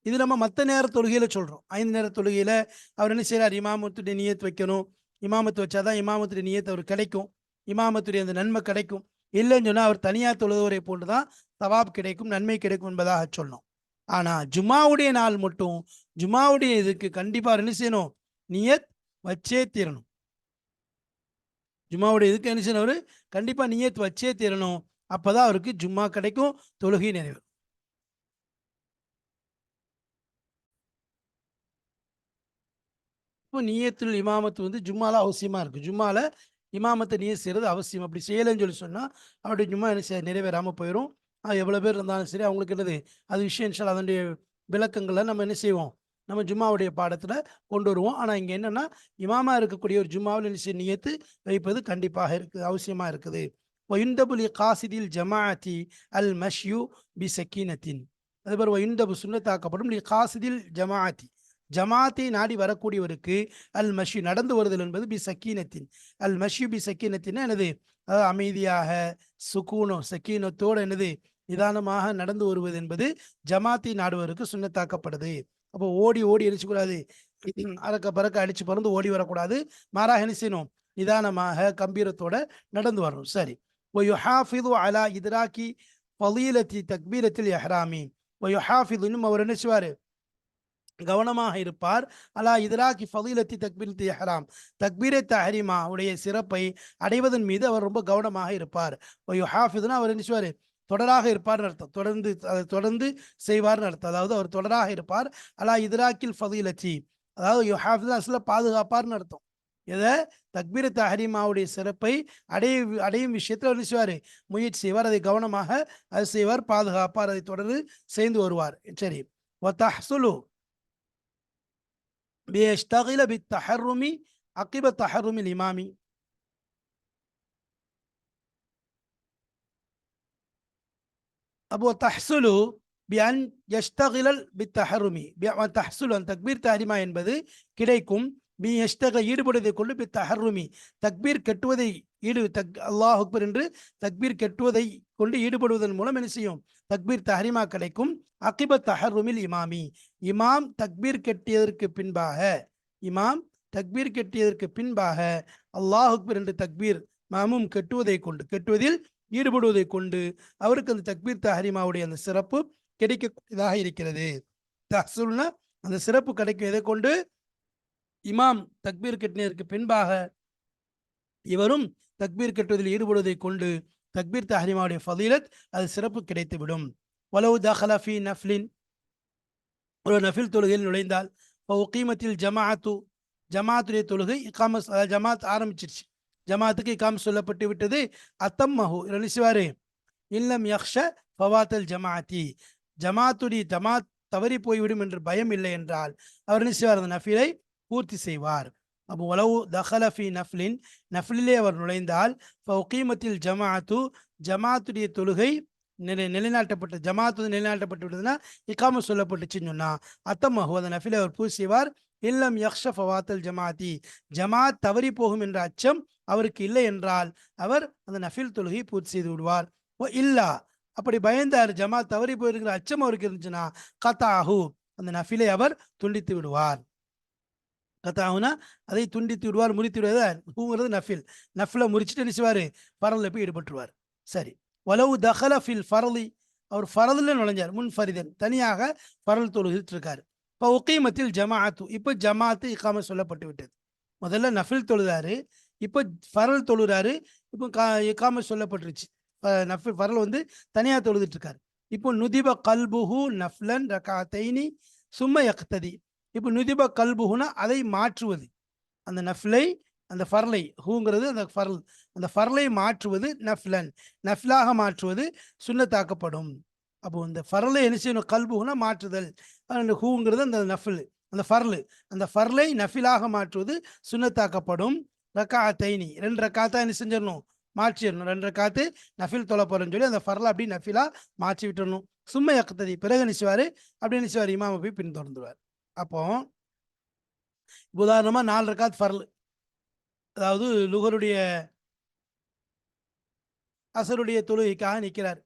இது நம்ம மற்ற நேர தொழுகையில சொல்றோம். 5 நேர தொழுகையில அவர் என்ன செய்யறார், இமாமத்துடைய நியத்து வைக்கணும், இமாமத்து வச்சாதான் இமாமத்துடைய நியத்து அவர் கிடைக்கும், இமாமத்துடைய அந்த நன்மை கிடைக்கும். இல்லைன்னு சொன்னா அவர் தனியா தொழுதவரை போன்றுதான் சவாப் கிடைக்கும், நன்மை கிடைக்கும் என்பதாக சொல்லணும். ஆனா ஜுமாவுடைய நாள் மட்டும், ஜுமாவுடைய இதுக்கு கண்டிப்பா என்ன செய்யணும், நியத் வச்சே தீரணும். ஜும்மாவுடைய இதுக்கு என்ன செய்யணும்? அவரு கண்டிப்பா நியத் வச்சே தீரணும். அப்பதான் அவருக்கு ஜும்மா கிடைக்கும், தொழுகை நிறைவேறும். இப்போ நியத்துல் இமாமத்து வந்து ஜும்மால அவசியமா இருக்கு. ஜும்மால இமாமத்தை நியத் செய்யறது அவசியம். அப்படி செய்யலைன்னு சொன்னா அவருடைய ஜும்மா என்ன நிறைவேறாம போயிடும். எவ்வளவு பேர் இருந்தாலும் சரி அவங்களுக்கு என்னது அது விஷயம் இன்ஷா அல்லாஹ் அதனுடைய விளக்கங்களை நம்ம என்ன செய்வோம்? நம்ம ஜும்மாவுடைய பாடத்துல கொண்டு வருவோம். ஆனா இங்க என்னன்னா இமாமா இருக்கக்கூடிய ஒரு ஜும்மாவில் என்ன செய்ய நியத்து வைப்பது கண்டிப்பாக இருக்குது, அவசியமா இருக்குது. ஒயுந்தபுல் காசிதில் ஜமாஅத்தி அல் மஷ்யூ பி சக்கீனத்தின், அதுபோல் ஒயுந்தபு சுன்னத்தாக்கப்படும் காசிதில் ஜமாஅத்தி, ஜமாத்தை நாடி வரக்கூடியவருக்கு அல் மஷி நடந்து வருதல் என்பது பி சக்கீனத்தின். அல் மஷி பி சக்கீனத்தின் என்னது? அமைதியாக சுக்கூனோ சக்கீனத்தோடு என்னது நிதானமாக நடந்து வருவது என்பது ஜமாத்தை நாடுவதற்கு சுண்ணத்தாக்கப்படுது. அப்போ ஓடி ஓடி அடிச்சுக்கூடாது, அரக்க பறக்க அடிச்சு பறந்து ஓடி வரக்கூடாது. மாறாக என்ன செய்யணும்? நிதானமாக கம்பீரத்தோட நடந்து வரணும். சரி. ஒயுஹாஃபிது அலா இத்ராக்கி ஃபலீலத்தி தக்பீரத்தில் இஹ்ராமி. ஒயுஹாஃபிது, இன்னும் அவர் என்ன செய்வார்? கவனமாக இருப்பார். அலா இத்ராக்கி ஃபலீலத்தி தக்பீரத்தி இஹ்ராம், தக்பீரே தஹ்ரீமா உடைய சிறப்பை அடைவதன் மீது அவர் ரொம்ப கவனமாக இருப்பார். ஒயுஹாஃபிதுனா அவர் என்ன செய்வார்? தொடராக இருப்பார்னு அர்த்தம். தொடர்ந்து அதை தொடர்ந்து செய்வார்னு அர்த்தம். அதாவது அவர் தொடராக இருப்பார். அலா இத்ராக்கில் ஃபலீலத்தி, அதாவது யுஹாஃபிது அஸ்ல பாதுகாப்பார்னு அர்த்தம். எதை? தக்பீர தஹ்ரீமாவுடைய சிறப்பை அடையும் விஷயத்தில் என்ன செய்வார்? முயற்சி செய்வார். அதை கவனமாக அது செய்வார், பாதுகாப்பார், அதை தொடர்ந்து செய்து வருவார். சரி. வதஹ்சுலு பியஷ்தகில பித்தஹர்ருமி அகிப தஹர்ருமில் இமாமி. அப்போ தஹ்சுலு பியன் யஷ்தகிலல் பித்தஹர்ருமி, தஹ்சுலு அந்த தக்பீர் தஹ்ரீமா என்பது கிடைக்கும். பி யஷ்தக ஈடுபடுவதை கொண்டு பி தஹர்ருமி தக்பீர் கட்டுவதை அல்லாஹ் அக்பர் என்று தக்பீர் கட்டுவதை கொண்டு ஈடுபடுவதன் மூலம் என்ன செய்யும்? தக்பீர் தஹ்ரீமா கிடைக்கும். அகிப தஹர்ருமில் இமாமி, இமாம் தக்பீர் கட்டியதற்கு பின்பாக, இமாம் தக்பீர் கட்டியதற்கு பின்பாக அல்லாஹ் அக்பர் என்று தக்பீர் மாமும் கட்டுவதில் ஈடுபடுவதை கொண்டு அவருக்கு அந்த தக்பீர் தஹ்ரீமாவுடைய அந்த சிறப்பு கிடைக்கக்கூடியதாக இருக்கிறது. தஹ்சுல்னா அந்த சிறப்பு கிடைக்கும். எதை கொண்டு? இமாம் தக்பீர் கட்டினதற்கு பின்பாக இவரும் தக்பீர் கட்டுவதில் ஈடுபடுவதை கொண்டு தக்பீர் தஹ்ரீமாவுடைய ஃபதீலத் அது சிறப்பு கிடைத்துவிடும். வலவு தஹல ஃபீ நஃப்லின், ஒரு நஃபில் தொழுகையில் நுழைந்தால், உகீமத்தில் ஜமாஅத்து, ஜமாத்துடைய தொழுகை இகாமஸ், ஜமாத் ஆரம்பிச்சிருச்சு, ஜமாத்துக்கு இகாம் சொல்லப்பட்டு விட்டது. அத்தம்மஹு நினைச்சுவாரு இல்லம் யக்ஷ ஃபவாத்தல் ஜமாஅத்தி, ஜமாத் தவறி போய்விடும் என்று பயம் இல்லை என்றால் அவர் நினைச்சுவார் அந்த நஃபிலை பூர்த்தி செய்வார். அப்போ உலவு தஹல ஃபி நஃப்லின், நஃப்லிலே அவர் நுழைந்தால், உகீமத்தில் ஜமாஅத்து, ஜமாத்துடைய தொழுகை நிலைநாட்டப்பட்ட, ஜமாத்து நிலைநாட்டப்பட்டு விட்டதுன்னா இகாம சொல்லப்பட்டுச்சுன்னு சொன்னா அத்தம்மஹு அந்த நஃபிலை அவர் பூர்த்தி செய்வார். இல்லம் யக்ஷ ஃபவாத்தல் ஜமாத்தி, ஜமாத் தவறி போகும் என்ற அச்சம் அவருக்கு இல்லை என்றால் அவர் அந்த நஃபில் தொழுகை பூர்த்தி செய்து விடுவார். ஓ இல்லா, அப்படி பயந்தார், ஜமாத் தவறி போயிருக்கிற அச்சம் அவருக்கு இருந்துச்சுன்னா கதாஹு அந்த நஃபிலை அவர் துண்டித்து விடுவார். கதாகுனா அதை துண்டித்து விடுவார், முறித்து விடுவார். ஹூங்கிறது நஃபில், நஃபிலை முறிச்சுட்டு நினைச்சுவார் ஃபரலில் போய் ஈடுபட்டுருவார். சரி. வலவு தஹல ஃபில் ஃபரலி, அவர் ஃபரலில் நுழைஞ்சார், முன்ஃபரிதன் தனியாக ஃபரல் தொழுகிட்டு இருக்காரு. இப்போ உகீமத்தில் ஜமாஅத்து, இப்போ ஜமாத்து இகாம சொல்லப்பட்டு விட்டது. முதல்ல நஃபில் தொழுதாரு, இப்போ ஃபரல் தொழுறாரு, இப்போ இகாம சொல்லப்பட்டுருச்சு. நஃபில் ஃபரல் வந்து தனியாக தொழுதுட்டு இருக்காரு. இப்போ நுதிப கல்புஹு நஃப்லன் ரகாத்தைனி சும்ம யக்ததி. இப்போ நுதிப கல்புஹுனா அதை மாற்றுவது, அந்த நஃப்லை, அந்த ஃபர்லை, ஹூங்கிறது அந்த ஃபர்ல், அந்த ஃபர்லை மாற்றுவது நஃப்லன், நஃப்லாக மாற்றுவது சுன்னத்தாக்கப்படும். அப்போ இந்த ஃபர்லை என்ன செய்யணும்? கல்புஹுனா மாற்றுதல், அந்த ஹூங்கிறது அந்த நஃபில், அந்த ஃபர்லு, அந்த ஃபர்லை நஃபிலாக மாற்றுவது சுன்னத்தாக்கப்படும். ரக்காத்தைனி, 2 ரக்காத்தா என்ன செஞ்சிடணும்? மாற்றிடணும். 2 ரக்காத்து நஃபில் தொலை போறேன்னு சொல்லி அந்த ஃபர்லை அப்படி நஃபிலா மாற்றி விட்டுறணும். சும்மா யக்ததி, பிறகு நினைச்சுவாரு அப்படி நினைச்சுவார், இமாமை போய் பின்தொடர்ந்துவார். அப்போ உதாரணமா 4 ரக்காத் ஃபர்ல், அதாவது லுகருடைய அசருடைய தொழுகைக்காக நிற்கிறார்,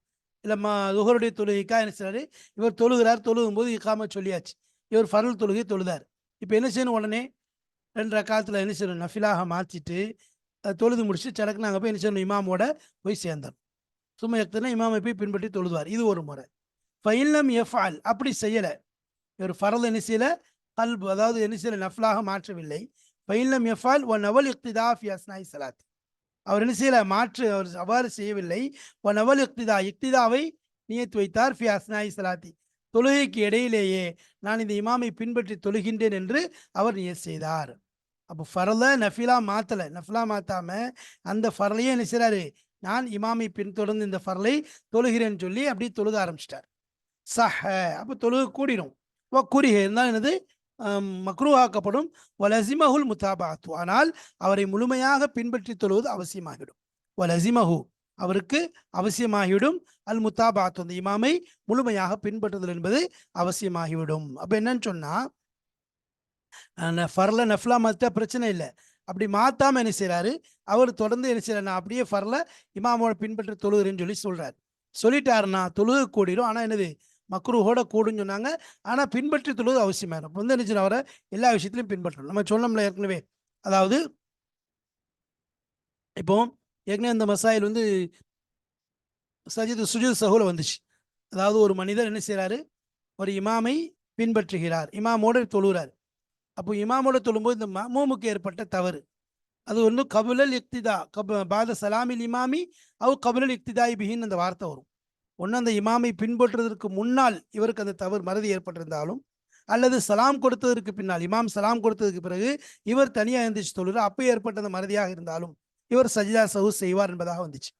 இல்லைம்மா லுகருடைய தொழுகைக்காக என்ன செய்றாரு? இவர் தொழுகிறார். தொழுகும் போது இகாம சொல்லியாச்சு, இவர் ஃபர்ல் தொழுகை தொழுதார். இப்போ என்ன செய்யணும்? உடனே 2 ரக்காத்தில் என்ன செய்யணும்? நஃபிலாக மாற்றிட்டு தொழுது முடிச்சு சடக்கு நாங்கள் போய் என்ன செய்யணும்? இமாமோட போய் சேர்ந்தார். சும்மா எக்தனா இமாமை போய் பின்பற்றி தொழுவார். இது ஒரு முறை. ஃபைல்லம் எஃபால், அப்படி செய்யலை, இவர் ஃபரல் என்ன செய்யலை, கல்பு அதாவது என்ன செய்யலை, நஃபிலாக மாற்றவில்லை, ஃபைலம் யஃபால் ஒன் அவல் இக்திதா ஃபி அஸ்னாய் சலாத். அவர் என்ன செய்யல, மாற்று அவர் அவ்வாறு செய்யவில்லை. ஒன் அவல் இக்திதா, இக்திதாவை நியத் வைத்தார். ஃபி அஸ்னாய் சலாத்தி, தொழுகைக்கு இடையிலேயே நான் இந்த இமாமை பின்பற்றி தொழுகின்றேன் என்று அவர் நியத் செய்தார். அப்போ ஃபரல நஃபிலா மாத்தலை, நஃபிலா மாத்தாம அந்த ஃபரலையே என்ன செய்றாரு, நான் இமாமை பின்தொடர்ந்து இந்த ஃபரலை தொழுகிறேன்னு சொல்லி அப்படியே தொழுக ஆரம்பிச்சிட்டார். சஹ, அப்போ தொழுகை கூடிடும். குரிஹ இருந்தால் என்னது, மக்ரூஹாக்கப்படும். வலசிமஹுல் முத்தாபாத்து, ஆனால் அவரை முழுமையாக பின்பற்றி தொழுவது அவசியமாகிடும். வலசிமஹு, அவருக்கு அவசியமாகிவிடும். அல் முத்தாபாத்து, அந்த இமாமை முழுமையாக பின்பற்றுதல் என்பது அவசியமாகிவிடும். அப்போ என்னன்னு சொன்னா, ஃபர்ல நஃப்லா மாத்தா பிரச்சனை இல்லை. அப்படி மாத்தாம என்ன செய்யறாரு, அவர் தொடர்ந்து என்ன செய்யறாரு, நான் அப்படியே ஃபர்ல இமாமோட பின்பற்றி தொழுகிறேன்னு சொல்லி சொல்றாரு. சொல்லிட்டாருன்னா தொழுகை கூடிடும். ஆனா என்னது, மக்ரூஹோட கூடுன்னு சொன்னாங்க. ஆனா பின்பற்றி தொழுவது அவசியமா இருக்கும். வந்து என்ன அவரை எல்லா விஷயத்திலையும் பின்பற்றணும். நம்ம சொன்னோம்ல ஏற்கனவே, அதாவது இப்போ ஏற்கனவே இந்த மசாயில் வந்து சுஜூத் சஹூல வந்துச்சு. அதாவது ஒரு மனிதர் என்ன செய்யறாரு, ஒரு இமாமை பின்பற்றுகிறார், இமாமோட தொழுகிறார். அப்போ இமாமோட தொழும்போது இந்த மஅமூமுக்கு ஏற்பட்ட தவறு, அது ஒன்று கபுலல் இக்திதா, பாத சலாமில் இமாமி அவ் கபுலல் இக்திதாய் பிஹின்னு அந்த வார்த்தை வரும். ஒன்று அந்த இமாமை பின்பற்றுவதற்கு முன்னால் இவருக்கு அந்த தவறு மறதி ஏற்பட்டிருந்தாலும், அல்லது சலாம் கொடுத்ததற்கு பின்னால், இமாம் சலாம் கொடுத்ததுக்கு பிறகு இவர் தனியாக எழுந்திரிச்சு தொழுகிறார், அப்போ ஏற்பட்ட அந்த மறதியாக இருந்தாலும் இவர் சஜிதா சஹூ செய்வார் என்பதாக வந்துச்சு.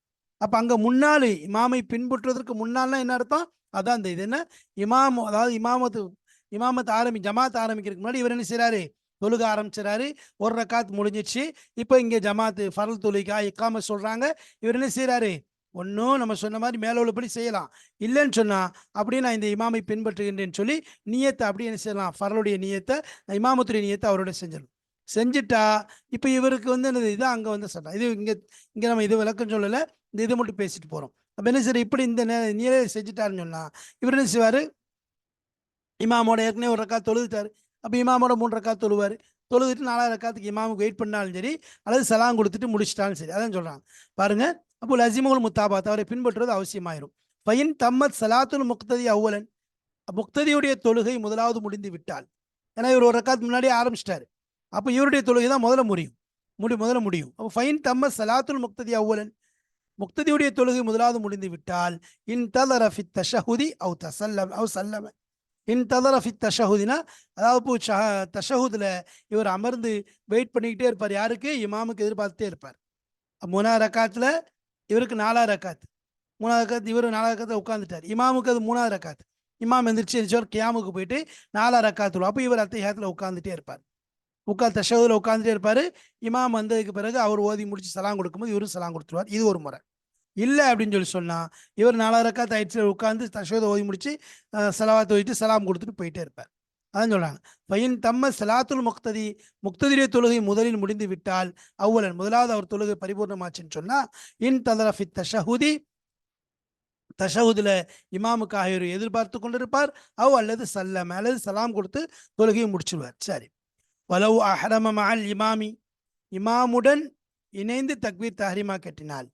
அப்போ அங்கே முன்னாள் இமாமை பின்பற்றுவதற்கு முன்னால்னா என்ன அர்த்தம், அதான் இந்த இது என்ன இமாம், அதாவது இமாமத் ஜமாத் ஆரம்பிக்கிறதுக்கு முன்னாடி இவர் என்ன செய்யறாரு, தொழுக ஆரம்பிச்சிடறாரு. ஒரு ரக்காத் முடிஞ்சிச்சு. இப்போ இங்கே ஜமாத்து ஃபரல் தொழுகா இக்காம சொல்றாங்க. இவர் என்ன செய்யறாரு, ஒன்றும் நம்ம சொன்ன மாதிரி மேலே உள்ளபடி செய்யலாம், இல்லைன்னு சொன்னா அப்படியே நான் இந்த இமாமை பின்பற்றுகின்றேன்னு சொல்லி நியத்தை அப்படியே என்ன செய்யலாம், ஃபரலுடைய நியத்தை, இமாமத்துடைய நியத்தை அவரோட செஞ்சிடணும். செஞ்சுட்டா இப்போ இவருக்கு வந்து என்னது, இதான் அங்கே வந்து சட்டம். இது இங்கே நம்ம இது விளக்கம் சொல்லலை, இந்த இதை மட்டும் பேசிட்டு போகிறோம். அப்போ என்ன சரி, இப்படி இந்த நிலையை செஞ்சுட்டாருன்னு சொன்னா இவர் என்ன செய்வார், இமாமோட ஏற்கனவே ஒரு ரக்காத் தொழுதுட்டார். அப்போ இமாமோட 3 ரக்காத் தொழுவார். தொழுதுட்டு 4 ரக்காத்துக்கு இமாமுக்கு வெயிட் பண்ணாலும் சரி, அல்லது சலாம் கொடுத்துட்டு முடிச்சிட்டாலும் சரி, அதான் சொல்கிறாங்க பாருங்க. அப்போ லசிமுல் முத்தாபாத், அவரை பின்பற்றுவது அவசியமாயிரும். பையன் தம்மத் சலாத்துல் முக்ததி அவ்வலன், முக்ததியுடைய தொழுகை முதலாவது முடிந்து விட்டால், ஏன்னா இவர் ஒரு ரக்காத் முன்னாடியே ஆரம்பிச்சிட்டாரு. அப்போ இவருடைய தொழுகை தான் முதல்ல முடியும். அப்போ ஃபைன் தம்மத் சலாத்துல் முக்ததி அவ்வலன், முக்ததியுடைய தொழுகை முதலாவது முடிந்து விட்டால், இன் தலர ஃபித் தஷஹுதி அவ் தஸல்லம் அவ் சல்லம, இன் தலர ஃபித் தஷஹுதினா அதாவது தஷஹுதில் இவர் அமர்ந்து வெயிட் பண்ணிக்கிட்டே இருப்பார். யாருக்கு, இமாமுக்கு எதிர்பார்த்துட்டே இருப்பார். 3வது ரக்காத்தில் இவருக்கு 4வது ரக்காத்து, 3வது ரக்காத்து இவர் 4வது ரக்காத்தில் உட்காந்துட்டார். இமாமுக்கு அது 3வது ரக்காத்து. இமாம் எந்திரிச்சு கியாமுக்கு போயிட்டு 4வது ரக்காத்துல, அப்போ இவர் அத்தஹியாத்தில் உட்காந்துட்டே இருப்பார். தஷஹுதில் உட்காந்துட்டே இருப்பார். இமாம் வந்ததுக்கு பிறகு அவர் ஓதி முடிச்சு சலாம் கொடுக்கும்போது இவரும் சலாம் கொடுத்துருவார். இது ஒரு முறை. இல்லை அப்படின்னு சொல்லி சொன்னால் இவர் 4வது ரக்காத் ஆயிடுச்சு உட்காந்து தஷஹுதை ஓதி முடிச்சு சலவாத்தை ஓதிட்டு சலாம் கொடுத்துட்டு போயிட்டே இருப்பார். அதான் சொல்றாங்க, பையன் தம்ம சலாத்துல் முக்ததியுடைய தொழுகை முதலில் முடிந்து விட்டால், அவ்வளன் முதலாவது அவர் தொழுகை பரிபூர்ணமாச்சுன்னு சொன்னா, இன் தலரஃபித் தஷஹுதி, தஷஹுதில் இமாமுக்காக இவர் எதிர்பார்த்து கொண்டிருப்பார். அல்லது சல்லம், அல்லது சலாம் கொடுத்து தொழுகையை முடிச்சிடுவார். சரி, வலவு அஹ்ரம மஅல் இமாமி, இமாமுடன் இணைந்து தக்பீர் தஹ்ரீமா கட்டினால்,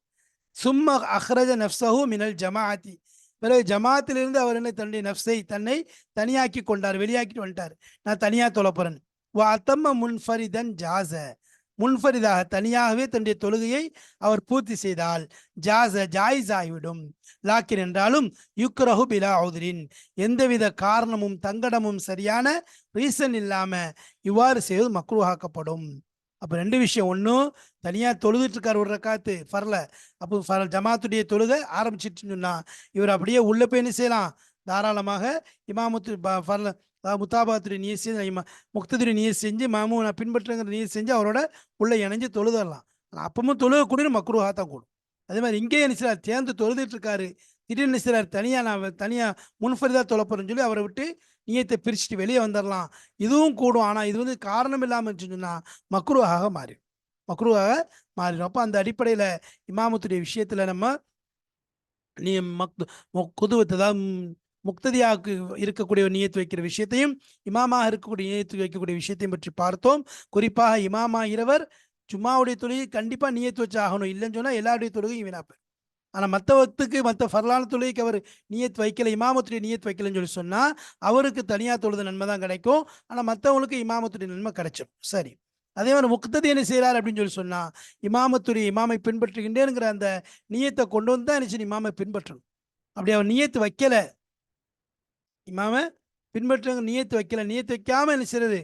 சும்மா அஹ்ரஜ நஃப்ஸஹு மினல் ஜமாஅத்தி, பிறகு ஜமாத்திலிருந்து அவர் என்ன தன்னுடைய நஃப்ஸை தன்னை தனியாக்கி கொண்டார், வெளியாக்கிட்டு வந்துட்டார். நான் தனியாக தொழப்போறேன். அத்தம்ம முன்ஃபரிதன் ஜாஸ, முன்ஃபரிதாக தனியாகவே தன்னுடைய தொழுகையை அவர் பூர்த்தி செய்தால் ஜாயிஸ் ஆகிவிடும். லாக்கின் என்றாலும் யுக்ரஹு பிலா உத்ரின், எந்தவித காரணமும் தங்கடமும் சரியான ரீசன் இல்லாம இவ்வாறு செய்வது மக்ரூஹாக்கப்படும். அப்போ 2 விஷயம். ஒன்று, தனியாக தொழுதுட்டு இருக்கார் ஒரு ரக்காத்து ஃபர்ல, அப்போ ஜமாத்துடைய தொழுகை ஆரம்பிச்சிட்டுன்னு சொன்னா இவர் அப்படியே உள்ள போய் என்ன செய்யலாம், தாராளமாக இமாமத்து ஃபர்ல முத்தாபாத்துடைய நீர் செஞ்சு முக்ததுடைய நீர் செஞ்சு மாமூ நான் பின்பற்றுங்கிற நீர் செஞ்சு அவரோட உள்ள இணைஞ்சு தொழுதரலாம். அப்பவும் தொழுக கூட மக்ரூஹா தான் கூடும். அதே மாதிரி இங்கேயே என்ன செய்யறார், தேர்ந்து தொழுதுட்டு இருக்காரு, திடீர்னு என்ன செய்யறாரு, நான் தனியாக முன்ஃபரிதா தொழப்போறேன்னு சொல்லி அவரை விட்டு நீயத்தை பிரிச்சுட்டு வெளியே வந்துடலாம். இதுவும் கூடும். ஆனால் இது வந்து காரணம் இல்லாமல் இருந்துச்சுன்னா மக்ரூஹாக மாறிடும். அப்போ அந்த அடிப்படையில் இமாமத்துடைய விஷயத்தில் நம்ம நீ குதுவத்தான் முக்ததியாவுக்கு இருக்கக்கூடிய நியத்து வைக்கிற விஷயத்தையும், இமாமாக இருக்கக்கூடிய நியத்து வைக்கக்கூடிய விஷயத்தையும் பற்றி பார்த்தோம். குறிப்பாக இமாமாகிறவர் ஜும்மாவுடைய தொழுகை கண்டிப்பாக நியத்து வச்சு ஆகணும். இல்லைன்னு சொன்னால் எல்லாருடைய தொழுகையும் வீணாப்பேன். ஆனால் மற்ற ஃபர்லான தொழுகைக்கு அவர் நியத் வைக்கல, இமாமத்துடைய நியத் வைக்கலன்னு சொல்லி சொன்னால் அவருக்கு தனியாக தொழுத நன்மை தான் கிடைக்கும். ஆனால் மற்றவங்களுக்கு இமாமத்துடைய நன்மை கிடைச்சிடும். சரி, அதே மாதிரி முக்ததி என்ன செய்கிறார் அப்படின்னு சொல்லி சொன்னா, இமாமை பின்பற்றுகின்றேங்கிற அந்த நியத்தை கொண்டு வந்து தான் என்ன இமாமை பின்பற்றணும். அப்படி அவர் நியத்து வைக்கல, இமாம பின்பற்ற நியத்து வைக்கல, நியத்து வைக்காம என்ன செய்யறது,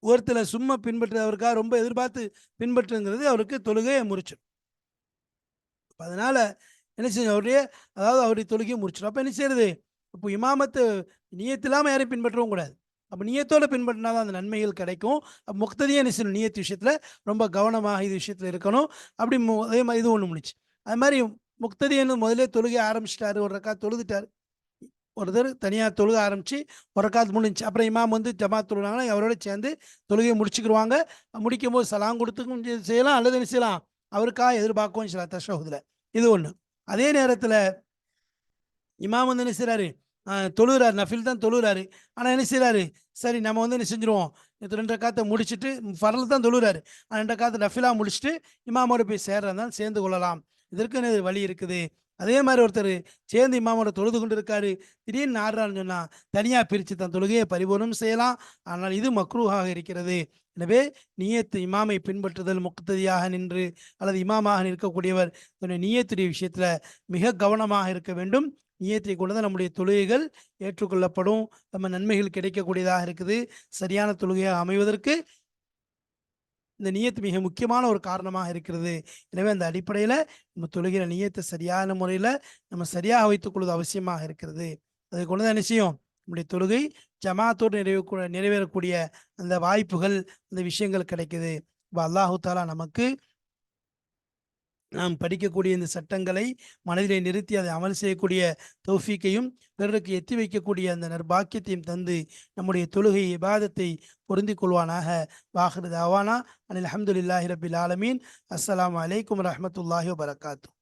ஒருத்தரை சும்மா பின்பற்றுறவருக்காக ரொம்ப எதிர்பார்த்து பின்பற்றுங்கிறது அவருக்கு தொழுகையை முறிச்சிடும். அதனால என்ன செய்யும், அவருடைய தொழுகையை முறிச்சிடும். அப்போ என்ன செய்யறது, இப்போ இமாமத்து நியத்து இல்லாமல் யாரையும் பின்பற்றவும் கூடாது. அப்போ நியத்தோடு பின்பற்றினா தான் அந்த நன்மைகள் கிடைக்கும். அப்போ முக்ததியே என்ன செய்யணும், நியத்து விஷயத்தில் ரொம்ப கவனமாக இது விஷயத்தில் இருக்கணும். அப்படி அதே மாதிரி இது ஒன்று முடிச்சு. அது மாதிரி முக்ததின்னு முதலே தொழுகை ஆரம்பிச்சிட்டாரு, ஒரு ரக்காத் தொழுதுட்டார். ஒருத்தர் தனியாக தொழுக ஆரம்பித்து ஒரு ரக்காத் முடிஞ்சு, அப்புறம் இமாம் வந்து ஜமாத் தொழுகிறாங்கன்னா அவரோட சேர்ந்து தொழுகையை முடிச்சுக்கிடுவாங்க. முடிக்கும் போது சலாம் கொடுத்துக்கும் செய்யலாம், அல்லது என்ன செய்யலாம், அவருக்காக எதிர்பார்க்கவும் செய்யலாம் தஷஹுதுல. இது ஒன்று. அதே நேரத்தில் இமாம் வந்து என்ன செய்கிறாரு, தொழுகிறாரு, நஃபில் தான் தொழுகிறாரு. ஆனால் என்ன செய்கிறாரு, சரி நம்ம வந்து என்ன செஞ்சுருவோம், 2 ரக்காத்தை முடிச்சுட்டு ஃபர்ல் தான் தொழுகிறாரு, 2 ரக்காத்தை நஃபிலாக முடிச்சுட்டு இமாமோட போய் சேர்றதுனால சேர்ந்து கொள்ளலாம். இதற்குன்னு வழி இருக்குது. அதே மாதிரி ஒருத்தர் சேர்ந்து இமாமோட தொழுது கொண்டு இருக்காரு, திடீர்னு ஆடுறான்னு சொன்னால் தனியாக பிரித்து தன் தொழுகையை பரிபூர்ணம் செய்யலாம். ஆனால் இது மக்ரூஹாக இருக்கிறது. எனவே நியத்து இமாமை பின்பற்றுதல், முக்ததியாக நின்று அல்லது இமாமாக நிற்கக்கூடியவர் தன்னுடைய நியத்துடைய விஷயத்தில் மிக கவனமாக இருக்க வேண்டும். நியத்தை கொண்டு தான் நம்முடைய தொழுகைகள் ஏற்றுக்கொள்ளப்படும், நம்ம நன்மைகள் கிடைக்கக்கூடியதாக இருக்குது. சரியான தொழுகையாக அமைவதற்கு இந்த நியத்து மிக முக்கியமான ஒரு காரணமாக இருக்கிறது. எனவே அந்த அடிப்படையில் நம்ம தொழுகிற நியத்தை சரியான முறையில் நம்ம சரியாக வைத்துக் கொள்வது அவசியமாக இருக்கிறது. அதை கொண்டு தான் நிச்சயம் நம்முடைய தொழுகை ஜமாத்தோடு நிறைவேறக்கூடிய அந்த வாய்ப்புகள், அந்த விஷயங்கள் கிடைக்குது. இப்போ அல்லாஹு தாலா நமக்கு நாம் படிக்கக்கூடிய இந்த சட்டங்களை மனதிலே நிறுத்தி அதை அமல் செய்யக்கூடிய தௌஃபீக்கையும் பிறருக்கு எத்தி வைக்கக்கூடிய அந்த நற்பாக்கியத்தையும் தந்து நம்முடைய தொழுகை இபாதத்தை பொருந்திக் கொள்வானாக. வாஹிரு தாவானா அனில் அல்ஹம்துலில்லாஹி ரபில் ஆலமீன். அஸ்ஸலாமு அலைக்கும் வரஹ்மத்துல்லாஹி வபரகாத்துஹு.